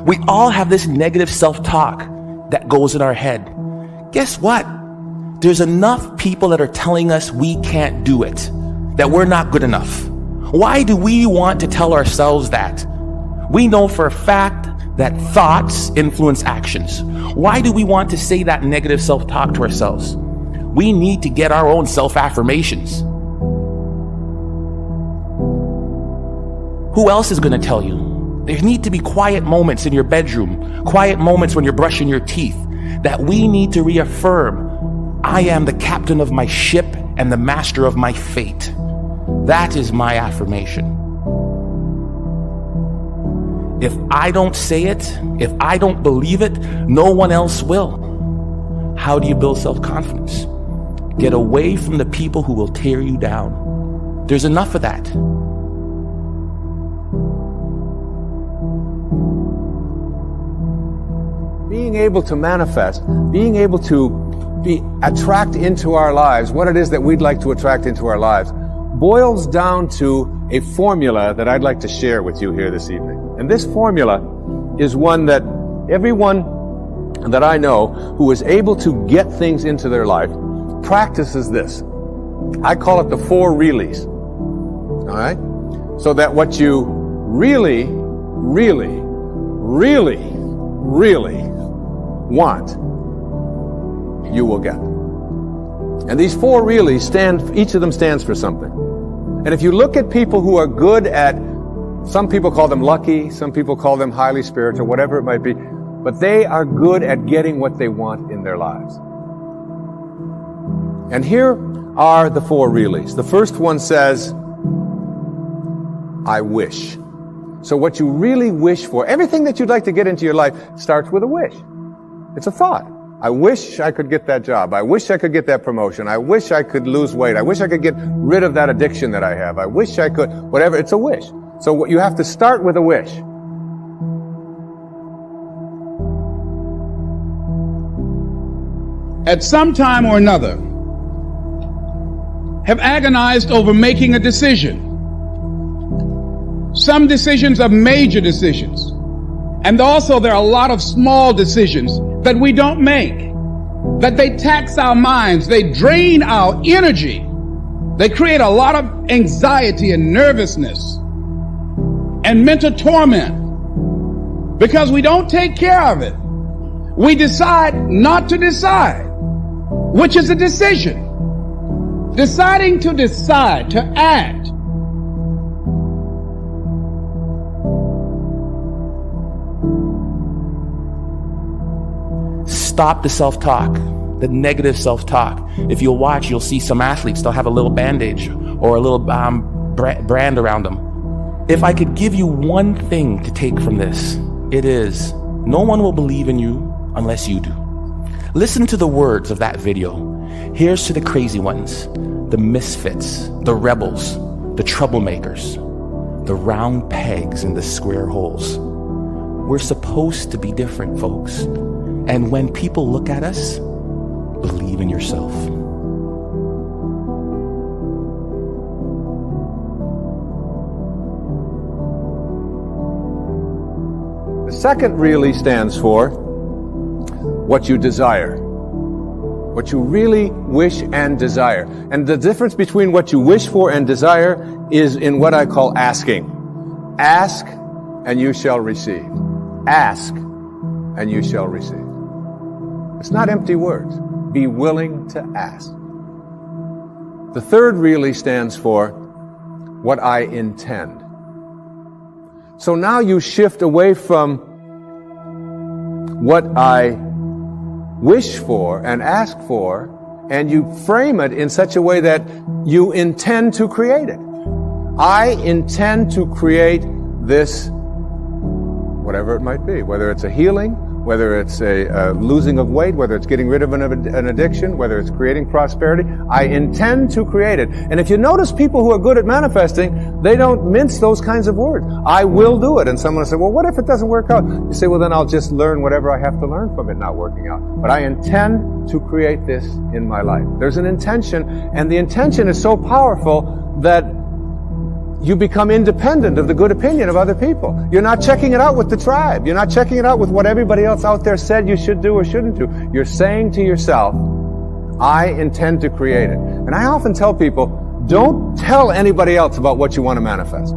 We all have this negative self-talk that goes in our head. Guess what? There's enough people that are telling us we can't do it, that we're not good enough. Why do we want to tell ourselves that? We know for a fact that thoughts influence actions. Why do we want to say that negative self-talk to ourselves? We need to get our own self-affirmations. Who else is going to tell you? There need to be quiet moments in your bedroom, quiet moments when you're brushing your teeth, that we need to reaffirm, I am the captain of my ship and the master of my fate. That is my affirmation. If I don't say it, if I don't believe it, no one else will. How do you build self-confidence? Get away from the people who will tear you down. There's enough of that. Being able to manifest, being able to attract into our lives what it is that we'd like to attract into our lives, boils down to a formula that I'd like to share with you here this evening. And this formula is one that everyone that I know who is able to get things into their life practices this. I call it the 4 reallys. All right? So that what you really, really, really, really want, you will get. And these 4 reallys each of them stands for something. And if you look at people who are good at, some people call them lucky, some people call them highly spiritual, whatever it might be, but they are good at getting what they want in their lives. And here are the 4 reallys. The first one says, I wish. So what you really wish for, everything that you'd like to get into your life starts with a wish. It's a thought. I wish I could get that job. I wish I could get that promotion. I wish I could lose weight. I wish I could get rid of that addiction that I have. I wish I could, whatever. It's a wish. So you have to start with a wish. At some time or another, have agonized over making a decision. Some decisions are major decisions. And also there are a lot of small decisions that we don't make, that they tax our minds, they drain our energy, they create a lot of anxiety and nervousness and mental torment because we don't take care of it. We decide not to decide, which is a decision. Deciding to decide, to act. Stop the self-talk, the negative self-talk. If you'll watch, you'll see some athletes, they'll have a little bandage or a little brand around them. If I could give you one thing to take from this, it is, no one will believe in you unless you do. Listen to the words of that video. Here's to the crazy ones, the misfits, the rebels, the troublemakers, the round pegs in the square holes. We're supposed to be different, folks. And when people look at us, believe in yourself. The second really stands for what you desire. What you really wish and desire. And the difference between what you wish for and desire is in what I call asking. Ask and you shall receive. Ask and you shall receive. It's not empty words. Be willing to ask. The third really stands for what I intend. So now you shift away from what I wish for and ask for, and you frame it in such a way that you intend to create it. I intend to create this, whatever it might be, whether it's a healing, whether it's a losing of weight, whether it's getting rid of an addiction, whether it's creating prosperity. I intend to create it. And if you notice people who are good at manifesting, they don't mince those kinds of words. I will do it. And someone will say, well, what if it doesn't work out? You say, well, then I'll just learn whatever I have to learn from it not working out. But I intend to create this in my life. There's an intention, and the intention is so powerful that you become independent of the good opinion of other people. You're not checking it out with the tribe. You're not checking it out with what everybody else out there said you should do or shouldn't do. You're saying to yourself, I intend to create it. And I often tell people, don't tell anybody else about what you want to manifest.